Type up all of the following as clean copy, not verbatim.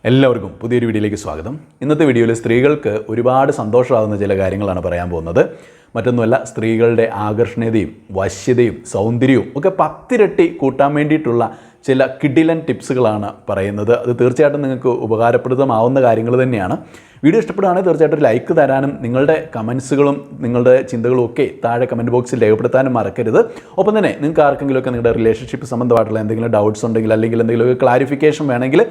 എല്ലാവർക്കും പുതിയൊരു വീഡിയോയിലേക്ക് സ്വാഗതം. ഇന്നത്തെ വീഡിയോയിൽ സ്ത്രീകൾക്ക് ഒരുപാട് സന്തോഷമാകുന്ന ചില കാര്യങ്ങളാണ് പറയാൻ പോകുന്നത്. മറ്റൊന്നുമല്ല, സ്ത്രീകളുടെ ആകർഷണീയതയും വശ്യതയും സൗന്ദര്യവും ഒക്കെ 10 ഇരട്ടി കൂട്ടാൻ വേണ്ടിയിട്ടുള്ള ചില കിടിലൻ ടിപ്സുകളാണ് പറയുന്നത്. അത് തീർച്ചയായിട്ടും നിങ്ങൾക്ക് ഉപകാരപ്രദമാവുന്ന കാര്യങ്ങൾ തന്നെയാണ്. വീഡിയോ ഇഷ്ടപ്പെടുകയാണെങ്കിൽ തീർച്ചയായിട്ടും ഒരു ലൈക്ക് തരാനും നിങ്ങളുടെ കമൻസുകളും നിങ്ങളുടെ ചിന്തകളും ഒക്കെ താഴെ കമൻറ്റ് ബോക്സിൽ രേഖപ്പെടുത്താനും മറക്കരുത്. ഒപ്പം തന്നെ നിങ്ങൾക്ക് ആർക്കെങ്കിലുമൊക്കെ നിങ്ങളുടെ റിലേഷൻഷിപ്പ് സംബന്ധമായിട്ടുള്ള എന്തെങ്കിലും ഡൗട്ട്സ് ഉണ്ടെങ്കിൽ അല്ലെങ്കിൽ എന്തെങ്കിലും ക്ലാരിഫിക്കേഷൻ വേണമെങ്കിൽ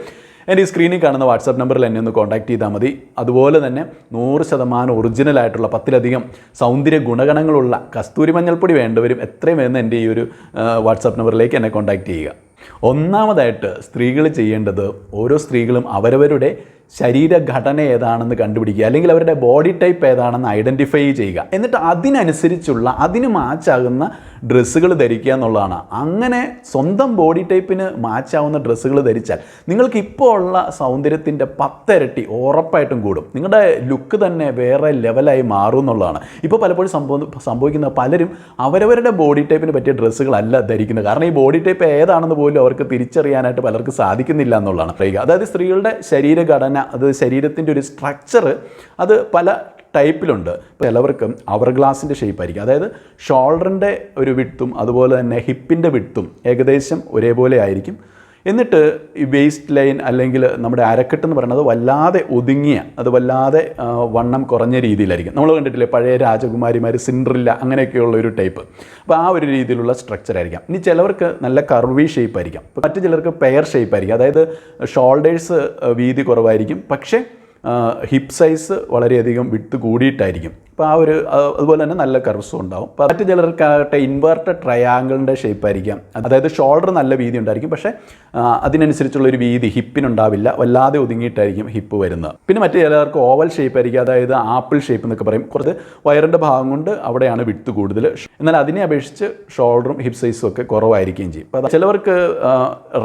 എൻ്റെ ഈ സ്ക്രീനിൽ കാണുന്ന വാട്സാപ്പ് നമ്പറിൽ എന്നെ ഒന്ന് കോൺടാക്ട് ചെയ്താൽ മതി. അതുപോലെ തന്നെ 100% ഒറിജിനലായിട്ടുള്ള 10ലധികം സൗന്ദര്യ ഗുണഗണങ്ങളുള്ള കസ്തൂരി മഞ്ഞൾപ്പൊടി വേണ്ടവരും എത്രയും വേഗം എൻ്റെ ഈ ഒരു വാട്സാപ്പ് നമ്പറിലേക്ക് എന്നെ കോൺടാക്ട് ചെയ്യുക. ഒന്നാമതായിട്ട് സ്ത്രീകൾ ചെയ്യേണ്ടത്, ഓരോ സ്ത്രീകളും അവരവരുടെ ശരീരഘടന ഏതാണെന്ന് കണ്ടുപിടിക്കുക, അല്ലെങ്കിൽ അവരുടെ ബോഡി ടൈപ്പ് ഏതാണെന്ന് ഐഡൻറ്റിഫൈ ചെയ്യുക. എന്നിട്ട് അതിനനുസരിച്ചുള്ള അതിന് മാച്ചാകുന്ന ഡ്രസ്സുകൾ ധരിക്കുക എന്നുള്ളതാണ്. അങ്ങനെ സ്വന്തം ബോഡി ടൈപ്പിന് മാച്ചാവുന്ന ഡ്രസ്സുകൾ ധരിച്ചാൽ നിങ്ങൾക്ക് ഇപ്പോൾ ഉള്ള സൗന്ദര്യത്തിൻ്റെ 10 ഇരട്ടി ഉറപ്പായിട്ടും കൂടും. നിങ്ങളുടെ ലുക്ക് തന്നെ വേറെ ലെവലായി മാറും എന്നുള്ളതാണ്. ഇപ്പോൾ പലപ്പോഴും സംഭവിക്കുന്ന പലരും അവരവരുടെ ബോഡി ടൈപ്പിന് പറ്റിയ ഡ്രസ്സുകളല്ല ധരിക്കുന്നത്. കാരണം ഈ ബോഡി ടൈപ്പ് ഏതാണെന്ന് പോലും അവർക്ക് തിരിച്ചറിയാനായിട്ട് പലർക്കും സാധിക്കുന്നില്ല എന്നുള്ളതാണ് പറയുക. അതായത് സ്ത്രീകളുടെ ശരീരഘടന, അത് ശരീരത്തിൻ്റെ ഒരു സ്ട്രക്ചർ, അത് പല ടൈപ്പിലുണ്ട്. ഇപ്പോൾ ചിലവർക്കും അവർ ഗ്ലാസിൻ്റെ ഷേപ്പായിരിക്കും. അതായത് ഷോൾഡറിൻ്റെ ഒരു വിഡ്ത്തും അതുപോലെ തന്നെ ഹിപ്പിൻ്റെ വിഡ്ത്തും ഏകദേശം ഒരേപോലെ ആയിരിക്കും. എന്നിട്ട് ഈ വേസ്റ്റ് ലൈൻ അല്ലെങ്കിൽ നമ്മുടെ അരക്കെട്ടെന്ന് പറയുന്നത് വല്ലാതെ ഒതുങ്ങിയ, അത് വല്ലാതെ വണ്ണം കുറഞ്ഞ രീതിയിലായിരിക്കും. നമ്മൾ കണ്ടിട്ടില്ലേ പഴയ രാജകുമാരിമാർ, സിൻഡ്രില്ല, അങ്ങനെയൊക്കെയുള്ള ഒരു ടൈപ്പ്. അപ്പോൾ ആ ഒരു രീതിയിലുള്ള സ്ട്രക്ചർ ആയിരിക്കാം. ഇനി ചിലവർക്ക് നല്ല കർവി ഷേപ്പ് ആയിരിക്കാം. മറ്റു ചിലർക്ക് പെയർ ഷേപ്പ് ആയിരിക്കും. അതായത് ഷോൾഡേഴ്സ് വീതി കുറവായിരിക്കും, പക്ഷേ ഹിപ്പ് സൈസ് വളരെയധികം വിട്ട് കൂടിയിട്ടായിരിക്കും. അപ്പോൾ ആ ഒരു അതുപോലെ തന്നെ നല്ല കർവ്സും ഉണ്ടാവും. അപ്പോൾ മറ്റു ചിലർക്കാകട്ടെ ഇൻവേർട്ടഡ് ട്രയാങ്കിളിൻ്റെ ഷേപ്പ് ആയിരിക്കാം. അതായത് ഷോൾഡർ നല്ല വീതി ഉണ്ടായിരിക്കും, പക്ഷേ അതിനനുസരിച്ചുള്ളൊരു വീതി ഹിപ്പിനുണ്ടാവില്ല, വല്ലാതെ ഒതുങ്ങിയിട്ടായിരിക്കും ഹിപ്പ് വരുന്നത്. പിന്നെ മറ്റു ചിലർക്ക് ഓവൽ ഷേപ്പ് ആയിരിക്കും. അതായത് ആപ്പിൾ ഷേപ്പ് എന്നൊക്കെ പറയും. കുറച്ച് വയറിൻ്റെ ഭാഗം കൊണ്ട് അവിടെയാണ് വിട്ട് കൂടുതൽ. എന്നാൽ അതിനെ അപേക്ഷിച്ച് ഷോൾഡറും ഹിപ്പ് സൈസും ഒക്കെ കുറവായിരിക്കുകയും ചെയ്യും. അപ്പോൾ ചിലവർക്ക്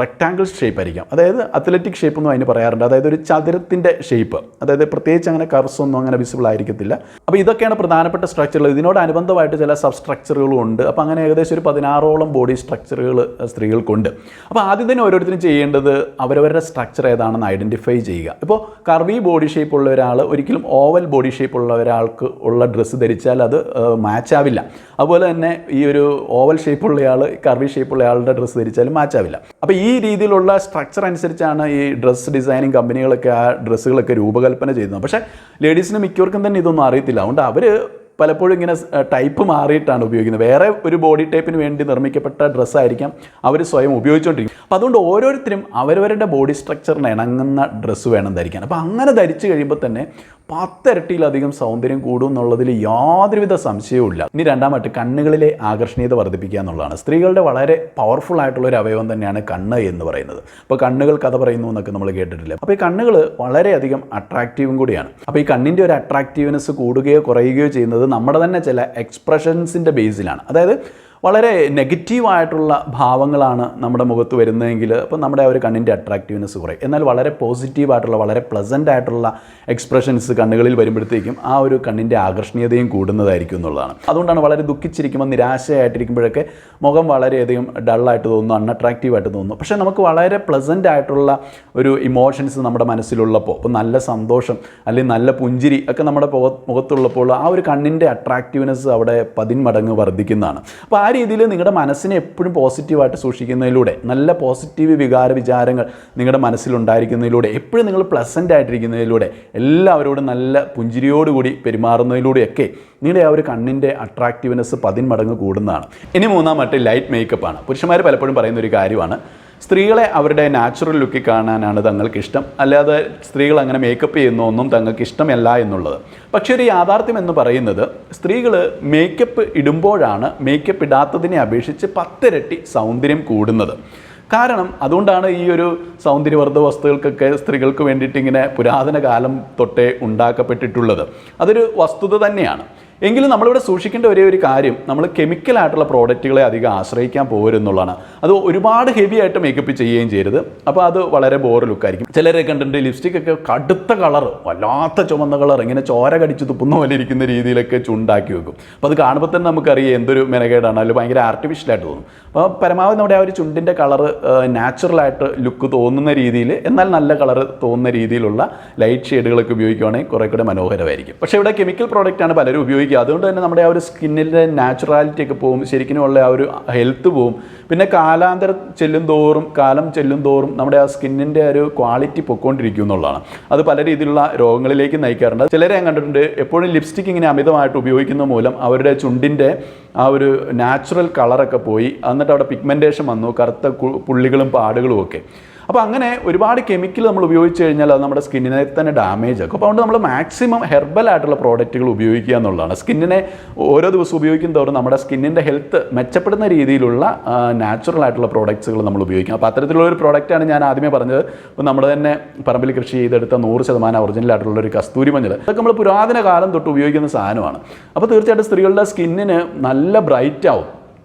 റെക്ടാങ്കിൾ ഷേപ്പ് ആയിരിക്കാം. അതായത് അത്ലറ്റിക് ഷേപ്പ് എന്നും അതിന് പറയാറുണ്ട്. അതായത് ഒരു ചതുരത്തിൻ്റെ ഷേപ്പ്, അതായത് പ്രത്യേകിച്ച് അങ്ങനെ കർവ്സ് ഒന്നും അങ്ങനെ വിസിബിൾ ആയിരിക്കത്തില്ല. അപ്പോൾ ഇതൊക്കെയാണ് പ്രധാനപ്പെട്ട സ്ട്രക്ചറുകൾ. ഇതിനോടനുബന്ധമായിട്ട് ചില സബ് സ്ട്രക്ചറുകളും ഉണ്ട്. അപ്പോൾ അങ്ങനെ ഏകദേശം ഒരു 16ഓളം ബോഡി സ്ട്രക്ചറുകൾ സ്ത്രീകൾക്കുണ്ട്. അപ്പോൾ ആദ്യം തന്നെ ഓരോരുത്തരും ചെയ്യേണ്ടത് അവരവരുടെ സ്ട്രക്ചർ ഏതാണെന്ന് ഐഡൻറ്റിഫൈ ചെയ്യുക. ഇപ്പോൾ കർവി ബോഡി ഷേപ്പ് ഉള്ള ഒരാൾ ഒരിക്കലും ഓവൽ ബോഡി ഷേപ്പ് ഉള്ള ഒരാൾക്ക് ഉള്ള ഡ്രസ്സ് ധരിച്ചാൽ അത് മാച്ച് ആവില്ല. അതുപോലെ തന്നെ ഈ ഒരു ഓവൽ ഷേപ്പ് ഉള്ളയാൾ കർവി ഷേപ്പ് ഉള്ള ആളുടെ ഡ്രസ്സ് ധരിച്ചാലും മാച്ച് ആവില്ല. അപ്പോൾ ഈ രീതിയിലുള്ള സ്ട്രക്ചർ അനുസരിച്ചാണ് ഈ ഡ്രസ്സ് ഡിസൈനിങ് കമ്പനികളൊക്കെ ആ ഡ്രസ്സുകളൊക്കെ രൂപകൽപ്പന ചെയ്യുന്നത്. പക്ഷേ ലേഡീസിന് മിക്കവർക്കും തന്നെ ഇതൊന്നും അറിയത്തില്ല. അതുകൊണ്ട് അവർ പലപ്പോഴും ഇങ്ങനെ ടൈപ്പ് മാറിയിട്ടാണ് ഉപയോഗിക്കുന്നത്. വേറെ ഒരു ബോഡി ടൈപ്പിന് വേണ്ടി നിർമ്മിക്കപ്പെട്ട ഡ്രസ്സായിരിക്കാം അവർ സ്വയം ഉപയോഗിച്ചുകൊണ്ടിരിക്കും. അപ്പോൾ അതുകൊണ്ട് ഓരോരുത്തരും അവരവരുടെ ബോഡി സ്ട്രക്ചറിന് ഇണങ്ങുന്ന ഡ്രസ്സ് വേണം ധരിക്കാൻ. അപ്പോൾ അങ്ങനെ ധരിച്ചു കഴിയുമ്പോൾ തന്നെ 10 ഇരട്ടിയിലധികം സൗന്ദര്യം കൂടും എന്നുള്ളതിൽ യാതൊരുവിധ സംശയവും ഇല്ല. ഇനി രണ്ടാമത്തെ, കണ്ണുകളിലെ ആകർഷണീയത വർദ്ധിപ്പിക്കുക എന്നുള്ളതാണ്. സ്ത്രീകളുടെ വളരെ പവർഫുൾ ആയിട്ടുള്ള ഒരു അവയവം തന്നെയാണ് കണ്ണ് എന്ന് പറയുന്നത്. അപ്പോൾ കണ്ണുകൾ കഥ പറയുന്നു എന്നൊക്കെ നമ്മൾ കേട്ടിട്ടില്ല. അപ്പോൾ ഈ കണ്ണുകൾ വളരെയധികം അട്രാക്റ്റീവും കൂടിയാണ്. അപ്പോൾ ഈ കണ്ണിൻ്റെ ഒരു അട്രാക്റ്റീവ്നെസ് കൂടുകയോ കുറയുകയോ ചെയ്യുന്നത് നമ്മുടെ തന്നെ ചില എക്സ്പ്രഷൻസിൻ്റെ ബേസിലാണ്. അതായത് വളരെ നെഗറ്റീവായിട്ടുള്ള ഭാവങ്ങളാണ് നമ്മുടെ മുഖത്ത് വരുന്നതെങ്കിൽ അപ്പോൾ നമ്മുടെ ആ ഒരു കണ്ണിൻ്റെ അട്രാക്റ്റീവ്നെസ് കുറയും. എന്നാൽ വളരെ പോസിറ്റീവായിട്ടുള്ള, വളരെ പ്ലസൻ്റ് ആയിട്ടുള്ള എക്സ്പ്രഷൻസ് കണ്ണുകളിൽ വരുമ്പോഴത്തേക്കും ആ ഒരു കണ്ണിൻ്റെ ആകർഷണീയതയും കൂടുന്നതായിരിക്കും എന്നുള്ളതാണ്. അതുകൊണ്ടാണ് വളരെ ദുഃഖിച്ചിരിക്കുമ്പോൾ, നിരാശയായിട്ടിരിക്കുമ്പോഴൊക്കെ മുഖം വളരെയധികം ഡള്ളായിട്ട് തോന്നുന്നു, അൺഅട്രാക്റ്റീവായിട്ട് തോന്നുന്നു. പക്ഷേ നമുക്ക് വളരെ പ്ലസൻ്റ് ആയിട്ടുള്ള ഒരു ഇമോഷൻസ് നമ്മുടെ മനസ്സിലുള്ളപ്പോൾ, ഇപ്പോൾ നല്ല സന്തോഷം അല്ലെങ്കിൽ നല്ല പുഞ്ചിരി ഒക്കെ നമ്മുടെ മുഖത്തുള്ളപ്പോൾ ആ ഒരു കണ്ണിൻ്റെ അട്രാക്റ്റീവ്നെസ് അവിടെ 10 മടങ്ങ് വർദ്ധിക്കുന്നതാണ്. അപ്പോൾ ആ രീതിയിൽ നിങ്ങളുടെ മനസ്സിനെ എപ്പോഴും പോസിറ്റീവായിട്ട് സൂക്ഷിക്കുന്നതിലൂടെ, നല്ല പോസിറ്റീവ് വിചാരങ്ങൾ നിങ്ങളുടെ മനസ്സിലുണ്ടായിരിക്കുന്നതിലൂടെ, എപ്പോഴും നിങ്ങൾ പ്ലസൻ്റ് ആയിട്ടിരിക്കുന്നതിലൂടെ, എല്ലാവരോടും നല്ല പുഞ്ചിരിയോടുകൂടി പെരുമാറുന്നതിലൂടെയൊക്കെ നിങ്ങളുടെ ആ ഒരു കണ്ണിൻ്റെ അട്രാക്റ്റീവ്നെസ് 10 മടങ്ങ് കൂടുന്നതാണ്. ഇനി മൂന്നാമത്തെ ലൈറ്റ് മേക്കപ്പാണ്. പുരുഷന്മാർ പലപ്പോഴും പറയുന്ന ഒരു കാര്യമാണ്, സ്ത്രീകളെ അവരുടെ നാച്ചുറൽ ലുക്കിൽ കാണാനാണ് തങ്ങൾക്ക് ഇഷ്ടം, അല്ലാതെ സ്ത്രീകൾ അങ്ങനെ മേക്കപ്പ് ചെയ്യുന്നതൊന്നും തങ്ങൾക്ക് ഇഷ്ടമല്ല എന്നുള്ളത്. പക്ഷേ ഒരു യാഥാർത്ഥ്യം എന്ന് പറയുന്നത്, സ്ത്രീകൾ മേക്കപ്പ് ഇടുമ്പോഴാണ് മേക്കപ്പ് ഇടാത്തതിനെ അപേക്ഷിച്ച് 10 ഇരട്ടി സൗന്ദര്യം കൂടുന്നത്. കാരണം അതുകൊണ്ടാണ് ഈ ഒരു സൗന്ദര്യവർദ്ധക വസ്തുക്കൾക്കൊക്കെ സ്ത്രീകൾക്ക് വേണ്ടിയിട്ട് ഇങ്ങനെ പുരാതന കാലം തൊട്ടേ ഉണ്ടാക്കപ്പെട്ടിട്ടുള്ളത്. അതൊരു വസ്തുത തന്നെയാണ്. എങ്കിലും നമ്മളിവിടെ സൂക്ഷിക്കേണ്ട ഒരേ ഒരു കാര്യം, നമ്മൾ കെമിക്കലായിട്ടുള്ള പ്രോഡക്റ്റുകളെ അധികം ആശ്രയിക്കാൻ പോരുന്നുള്ളതാണ്. അത് ഒരുപാട് ഹെവി ആയിട്ട് മേക്കപ്പ് ചെയ്യുകയും ചെയ്യരുത്. അപ്പോൾ അത് വളരെ ബോർ ലുക്കായിരിക്കും. ചിലരെ കണ്ടിട്ടുണ്ട് ലിപ്സ്റ്റിക്കൊക്കെ കടുത്ത കളർ, വല്ലാത്ത ചുവന്ന കളർ, ഇങ്ങനെ ചോര കടിച്ച് തുപ്പുന്ന പോലെ ഇരിക്കുന്ന രീതിയിലൊക്കെ ചുണ്ടാക്കി വെക്കും. അപ്പോൾ അത് കാണുമ്പോൾ തന്നെ നമുക്കറിയാം എന്തൊരു മെനകേടാണ്, അതിൽ ഭയങ്കര ആർട്ടിഫിഷ്യലായിട്ട് തോന്നും. അപ്പോൾ പരമാവധി നമ്മുടെ ആ ഒരു ചുണ്ടിൻ്റെ കളർ നാച്ചുറലായിട്ട് ലുക്ക് തോന്നുന്ന രീതിയിൽ, എന്നാൽ നല്ല കളർ തോന്നുന്ന രീതിയിലുള്ള ലൈറ്റ് ഷെയ്ഡുകളൊക്കെ ഉപയോഗിക്കുകയാണെങ്കിൽ കുറേ കൂടെ മനോഹരമായിരിക്കും. പക്ഷേ ഇവിടെ കെമിക്കൽ പ്രോഡക്റ്റാണ് പലരും ഉപയോഗിക്കുക. അതുകൊണ്ട് തന്നെ നമ്മുടെ ആ ഒരു സ്കിന്നിൻ്റെ നാച്ചുറാലിറ്റി ഒക്കെ പോകും, ശരിക്കും ഉള്ള ആ ഒരു ഹെൽത്ത് പോവും. പിന്നെ കാലം ചെല്ലും തോറും നമ്മുടെ ആ സ്കിന്നിൻ്റെ ഒരു ക്വാളിറ്റി പൊയ്ക്കൊണ്ടിരിക്കും എന്നുള്ളതാണ്. അത് പല രീതിയിലുള്ള രോഗങ്ങളിലേക്ക് നയിക്കാറുണ്ട്. ചിലരെ ഞാൻ കണ്ടിട്ടുണ്ട് എപ്പോഴും ലിപ്സ്റ്റിക് ഇങ്ങനെ അമിതമായിട്ട് ഉപയോഗിക്കുന്ന മൂലം അവരുടെ ചുണ്ടിൻ്റെ ആ ഒരു നാച്ചുറൽ കളറൊക്കെ പോയി, എന്നിട്ട് അവിടെ പിഗ്മെൻറ്റേഷൻ വന്നു, കറുത്ത പുള്ളികളും പാടുകളും ഒക്കെ. അപ്പോൾ അങ്ങനെ ഒരുപാട് കെമിക്കൽ നമ്മൾ ഉപയോഗിച്ച് കഴിഞ്ഞാൽ അത് നമ്മുടെ സ്കിന്നിനെ തന്നെ ഡാമേജ് ആക്കും. അപ്പോൾ അതുകൊണ്ട് നമ്മൾ മാക്സിമം ഹെർബൽ ആയിട്ടുള്ള പ്രോഡക്റ്റുകൾ ഉപയോഗിക്കുക എന്നുള്ളതാണ്. സ്കിന്നിനെ ഓരോ ദിവസം ഉപയോഗിക്കും തോറും നമ്മുടെ സ്കിന്നിൻ്റെ ഹെൽത്ത് മെച്ചപ്പെടുന്ന രീതിയിലുള്ള നാച്ചുറൽ ആയിട്ടുള്ള പ്രോഡക്ട്സുകൾ നമ്മൾ ഉപയോഗിക്കാം. അപ്പോൾ അത്തരത്തിലുള്ള ഒരു പ്രോഡക്റ്റാണ് ഞാൻ ആദ്യമേ പറഞ്ഞത്. ഇപ്പോൾ നമ്മുടെ തന്നെ പറമ്പിൽ കൃഷി ചെയ്തെടുത്ത 100% ഒറിജിനൽ ആയിട്ടുള്ള ഒരു കസ്തൂരി മഞ്ഞൾ, അതൊക്കെ നമ്മൾ പുരാതന കാലം തൊട്ട് ഉപയോഗിക്കുന്ന സാധനമാണ്. അപ്പോൾ തീർച്ചയായിട്ടും സ്ത്രീകളുടെ സ്കിന്നിന് നല്ല ബ്രൈറ്റ് ആവും,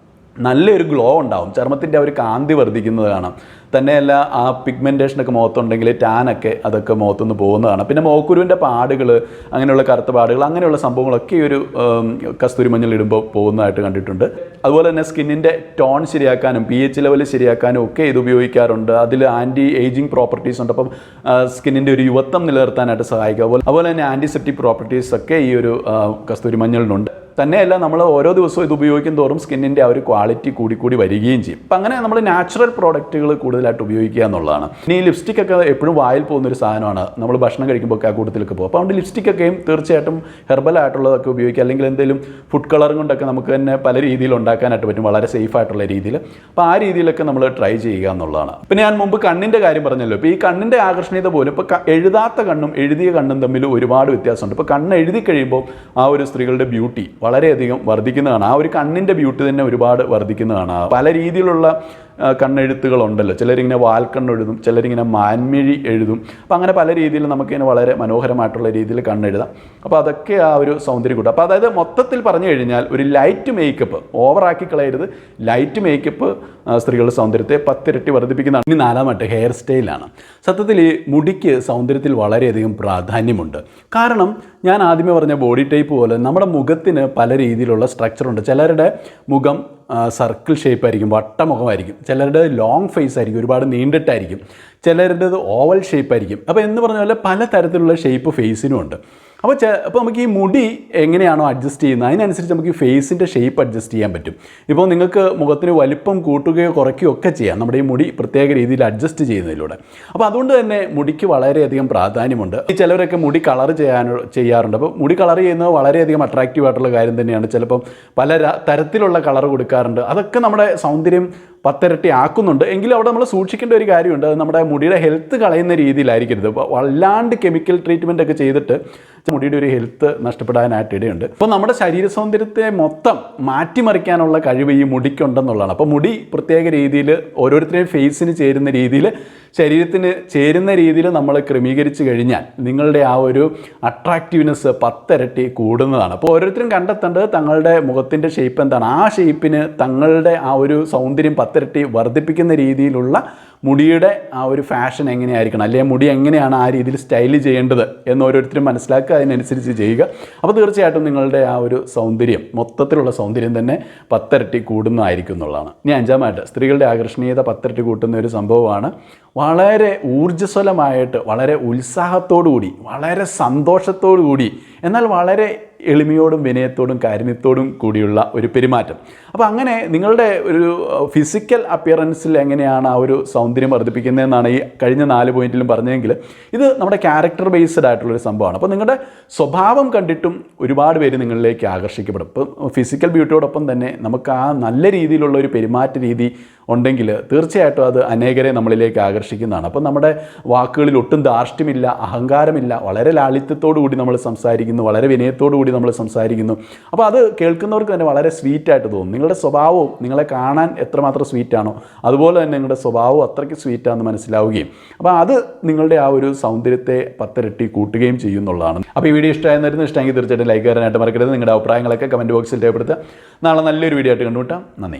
നല്ലൊരു ഗ്ലോ ഉണ്ടാവും, ചർമ്മത്തിൻ്റെ ഒരു കാന്തി വർദ്ധിക്കുന്നത് കാണാം. തന്നെയല്ല ആ പിഗ്മെൻറ്റേഷനൊക്കെ മുഖത്തുണ്ടെങ്കിൽ ടാനൊക്കെ അതൊക്കെ മുഖത്തുനിന്ന് പോകുന്നതാണ്. പിന്നെ മോക്കുരുവിൻ്റെ പാടുകൾ, അങ്ങനെയുള്ള കറുത്ത പാടുകൾ, അങ്ങനെയുള്ള സംഭവങ്ങളൊക്കെ ഈ ഒരു കസ്തൂരി മഞ്ഞൾ ഇടുമ്പോൾ പോകുന്നതായിട്ട് കണ്ടിട്ടുണ്ട്. അതുപോലെ തന്നെ സ്കിന്നിൻ്റെ ടോൺ ശരിയാക്കാനും pH ലെവൽ ശരിയാക്കാനും ഒക്കെ ഇത് ഉപയോഗിക്കാറുണ്ട്. അതിൽ ആൻറ്റി ഏജിങ് പ്രോപ്പർട്ടീസ് ഉണ്ട്. അപ്പം സ്കിന്നിൻ്റെ ഒരു യുവത്വം നിലനിർത്താനായിട്ട് സഹായിക്കുക. അതുപോലെ തന്നെ ആൻറ്റിസെപ്റ്റിക് പ്രോപ്പർട്ടീസ് ഒക്കെ ഈ ഒരു കസ്തൂരി മഞ്ഞളിനുണ്ട്. തന്നെയല്ല നമ്മൾ ഓരോ ദിവസവും ഇത് ഉപയോഗിക്കും തോറും സ്കിന്നിൻ്റെ ആ ഒരു ക്വാളിറ്റി കൂടി വരികയും ചെയ്യും. അപ്പം അങ്ങനെ നമ്മൾ നാച്ചുറൽ പ്രോഡക്റ്റുകൾ കൂടുതലായിട്ട് ഉപയോഗിക്കുക എന്നുള്ളതാണ്. ഇനി ഈ ലിപ്സ്റ്റിക്കൊക്കെ എപ്പോഴും വായിൽ പോകുന്നൊരു സാധനമാണ്. നമ്മൾ ഭക്ഷണം കഴിക്കുമ്പോൾ ഒക്കെ ആ കൂട്ടത്തിലൊക്കെ പോകും. അപ്പോൾ അതുകൊണ്ട് ലിപ്സ്റ്റിക്കൊക്കെയും തീർച്ചയായിട്ടും ഹെർബൽ ആയിട്ടുള്ളതൊക്കെ ഉപയോഗിക്കുക. അല്ലെങ്കിൽ എന്തെങ്കിലും ഫുഡ് കളറും കൊണ്ടൊക്കെ നമുക്ക് തന്നെ പല രീതിയിൽ ഉണ്ടാക്കാനായിട്ട് പറ്റും, വളരെ സേഫ് ആയിട്ടുള്ള രീതിയിൽ. അപ്പോൾ ആ രീതിയിലൊക്കെ നമ്മൾ ട്രൈ ചെയ്യുക എന്നുള്ളതാണ്. പിന്നെ ഞാൻ മുമ്പ് കണ്ണിൻ്റെ കാര്യം പറഞ്ഞല്ലോ. ഇപ്പോൾ ഈ കണ്ണിൻ്റെ ആകർഷണീയത പോലും ഇപ്പോൾ എഴുതാത്ത കണ്ണും എഴുതിയ കണ്ണും തമ്മിൽ ഒരുപാട് വ്യത്യാസമുണ്ട്. ഇപ്പോൾ കണ്ണ് എഴുതി കഴിയുമ്പോൾ ആ ഒരു സ്ത്രീകളുടെ ബ്യൂട്ടി വളരെയധികം വർദ്ധിക്കുന്നതാണ്. ആ ഒരു കണ്ണിൻ്റെ ബ്യൂട്ടി തന്നെ ഒരുപാട് വർദ്ധിക്കുന്നതാണ്. പല രീതിയിലുള്ള കണ്ണെഴുത്തുകളുണ്ടല്ലോ. ചിലരിങ്ങനെ വാൽക്കണ്ണെഴുതും, ചിലരിങ്ങനെ മാൻമിഴി എഴുതും. അപ്പോൾ അങ്ങനെ പല രീതിയിൽ നമുക്കിങ്ങനെ വളരെ മനോഹരമായിട്ടുള്ള രീതിയിൽ കണ്ണെഴുതാം. അപ്പോൾ അതൊക്കെ ആ ഒരു സൗന്ദര്യം കൂട്ടും. അപ്പോൾ അതായത് മൊത്തത്തിൽ പറഞ്ഞു കഴിഞ്ഞാൽ ഒരു ലൈറ്റ് മേക്കപ്പ്, ഓവറാക്കി കളയരുത്. ലൈറ്റ് മേക്കപ്പ് സ്ത്രീകളുടെ സൗന്ദര്യത്തെ 10 ഇരട്ടി വർദ്ധിപ്പിക്കുന്നതാണ്. ഇനി 4ാമത്തെ ഹെയർ സ്റ്റൈലാണ്. സത്യത്തിൽ ഈ മുടിക്ക് സൗന്ദര്യത്തിൽ വളരെയധികം പ്രാധാന്യമുണ്ട്. കാരണം ഞാൻ ആദ്യമേ പറഞ്ഞ ബോഡി ടൈപ്പ് പോലെ നമ്മുടെ മുഖത്തിന് പല രീതിയിലുള്ള സ്ട്രക്ചറുണ്ട്. ചിലരുടെ മുഖം സർക്കിൾ ഷേപ്പായിരിക്കും, വട്ടമുഖമായിരിക്കും. ചിലരുടെ ലോങ് ഫേസ് ആയിരിക്കും, ഒരുപാട് നീണ്ടിട്ടായിരിക്കും. ചിലരുടേത് ഓവൽ ഷേപ്പായിരിക്കും. അപ്പോൾ എന്ന് പറഞ്ഞ പോലെ പല തരത്തിലുള്ള ഷേപ്പ് ഫേസിനും ഉണ്ട്. അപ്പോൾ നമുക്ക് ഈ മുടി എങ്ങനെയാണോ അഡ്ജസ്റ്റ് ചെയ്യുന്നത് അതിനനുസരിച്ച് നമുക്ക് ഈ ഫേസിൻ്റെ ഷേപ്പ് അഡ്ജസ്റ്റ് ചെയ്യാൻ പറ്റും. ഇപ്പോൾ നിങ്ങൾക്ക് മുഖത്തിന് വലിപ്പം കൂട്ടുകയോ കുറയ്ക്കുകയോ ഒക്കെ ചെയ്യാം നമ്മുടെ ഈ മുടി പ്രത്യേക രീതിയിൽ അഡ്ജസ്റ്റ് ചെയ്യുന്നതിലൂടെ. അപ്പോൾ അതുകൊണ്ട് തന്നെ മുടിക്ക് വളരെയധികം പ്രാധാന്യമുണ്ട്. ഈ ചിലവരൊക്കെ മുടി കളർ ചെയ്യാറുണ്ട്. അപ്പോൾ മുടി കളർ ചെയ്യുന്നത് വളരെയധികം അട്രാക്റ്റീവ് ആയിട്ടുള്ള കാര്യം തന്നെയാണ്. ചിലപ്പം പല തരത്തിലുള്ള കളർ കൊടുക്കാറുണ്ട്. അതൊക്കെ നമ്മുടെ സൗന്ദര്യം 10 ഇരട്ടി ആക്കുന്നുണ്ട്. എങ്കിലും അവിടെ നമ്മൾ സൂക്ഷിക്കേണ്ട ഒരു കാര്യമുണ്ട്. അത് നമ്മുടെ മുടിയുടെ ഹെൽത്ത് കളയുന്ന രീതിയിലായിരിക്കരുത്. ഇപ്പോൾ വല്ലാണ്ട് കെമിക്കൽ ട്രീറ്റ്മെൻ്റ് ഒക്കെ ചെയ്തിട്ട് മുടിയുടെ ഒരു ഹെൽത്ത് നഷ്ടപ്പെടാനായിട്ട് ഇടയുണ്ട്. അപ്പോൾ നമ്മുടെ ശരീര സൗന്ദര്യത്തെ മൊത്തം മാറ്റിമറിക്കാനുള്ള കഴിവ് ഈ മുടിക്കുണ്ടെന്നുള്ളതാണ്. അപ്പോൾ മുടി പ്രത്യേക രീതിയിൽ ഓരോരുത്തരെയും ഫേസിന് ചേരുന്ന രീതിയിൽ, ശരീരത്തിന് ചേരുന്ന രീതിയിൽ നമ്മൾ ക്രമീകരിച്ച് കഴിഞ്ഞാൽ നിങ്ങളുടെ ആ ഒരു അട്രാക്റ്റീവ്നെസ് 10 ഇരട്ടി കൂടുന്നതാണ്. അപ്പോൾ ഓരോരുത്തരും കണ്ടെത്തേണ്ടത് തങ്ങളുടെ മുഖത്തിൻ്റെ ഷേപ്പ് എന്താണ്, ആ ഷേപ്പിന് തങ്ങളുടെ ആ ഒരു സൗന്ദര്യം 10 ഇരട്ടി വർദ്ധിപ്പിക്കുന്ന രീതിയിലുള്ള മുടിയുടെ ആ ഒരു ഫാഷൻ എങ്ങനെയായിരിക്കണം, അല്ലെങ്കിൽ മുടി എങ്ങനെയാണ് ആ രീതിയിൽ സ്റ്റൈൽ ചെയ്യേണ്ടത് എന്ന് ഓരോരുത്തരും മനസ്സിലാക്കുക, അതിനനുസരിച്ച് ചെയ്യുക. അപ്പോൾ തീർച്ചയായിട്ടും നിങ്ങളുടെ ആ ഒരു സൗന്ദര്യം, മൊത്തത്തിലുള്ള സൗന്ദര്യം തന്നെ 10 ഇരട്ടി കൂടുന്നതായിരിക്കും എന്നുള്ളതാണ്. ഇനി 5ാമായിട്ട് സ്ത്രീകളുടെ ആകർഷണീയത 10 ഇരട്ടി കൂട്ടുന്ന ഒരു സംഭവമാണ് വളരെ ഊർജ്ജസ്വലമായിട്ട്, വളരെ ഉത്സാഹത്തോടു കൂടി, വളരെ സന്തോഷത്തോടു കൂടി, എന്നാൽ വളരെ എളിമയോടും വിനയത്തോടും കാരുണ്യത്തോടും കൂടിയുള്ള ഒരു പെരുമാറ്റം. അപ്പോൾ അങ്ങനെ നിങ്ങളുടെ ഒരു ഫിസിക്കൽ അപ്പിയറൻസിൽ എങ്ങനെയാണ് ആ ഒരു സൗന്ദര്യം വർദ്ധിപ്പിക്കുന്നതെന്നാണ് ഈ കഴിഞ്ഞ 4 പോയിന്റിലും പറഞ്ഞതെങ്കിൽ ഇത് നമ്മുടെ ക്യാരക്ടർ ബേസ്ഡ് ആയിട്ടുള്ളൊരു സംഭവമാണ്. അപ്പോൾ നിങ്ങളുടെ സ്വഭാവം കണ്ടിട്ടും ഒരുപാട് പേര് നിങ്ങളിലേക്ക് ആകർഷിക്കപ്പെടും. ഇപ്പോൾ ഫിസിക്കൽ ബ്യൂട്ടിയോടൊപ്പം തന്നെ നമുക്ക് ആ നല്ല രീതിയിലുള്ള ഒരു പെരുമാറ്റ രീതി ഉണ്ടെങ്കിൽ തീർച്ചയായിട്ടും അത് അനേകരെ നമ്മളിലേക്ക് ആകർഷിക്കുന്നതാണ്. അപ്പം നമ്മുടെ വാക്കുകളിൽ ഒട്ടും ധാർഷ്ട്യമില്ല, അഹങ്കാരമില്ല, വളരെ ലാളിത്യത്തോടു കൂടി നമ്മൾ സംസാരിക്കുന്നു, വളരെ വിനയത്തോടു കൂടി നമ്മൾ സംസാരിക്കുന്നു. അപ്പോൾ അത് കേൾക്കുന്നവർക്ക് തന്നെ വളരെ സ്വീറ്റായിട്ട് തോന്നും. നിങ്ങളുടെ സ്വഭാവവും നിങ്ങളെ കാണാൻ എത്രമാത്രം സ്വീറ്റാണോ അതുപോലെ തന്നെ നിങ്ങളുടെ സ്വഭാവവും അത്രയ്ക്ക് സ്വീറ്റാണെന്ന് മനസ്സിലാവുകയും അപ്പോൾ അത് നിങ്ങളുടെ ആ ഒരു സൗന്ദര്യത്തെ 10 ഇരട്ടി കൂട്ടുകയും ചെയ്യുന്നുള്ളതാണ്. അപ്പോൾ ഈ വീഡിയോ ഇഷ്ടമായിരുന്നു. ഇഷ്ടമെങ്കിൽ തീർച്ചയായിട്ടും ലൈക്ക് ചെയ്യാനായിട്ട് മറക്കരുത്. നിങ്ങളുടെ അഭിപ്രായങ്ങളൊക്കെ കമൻറ്റ് ബോക്സിൽ രേഖപ്പെടുത്തുക. നാളെ നല്ലൊരു വീഡിയോ ആയിട്ട് കണ്ടുമുട്ടാം. നന്ദി.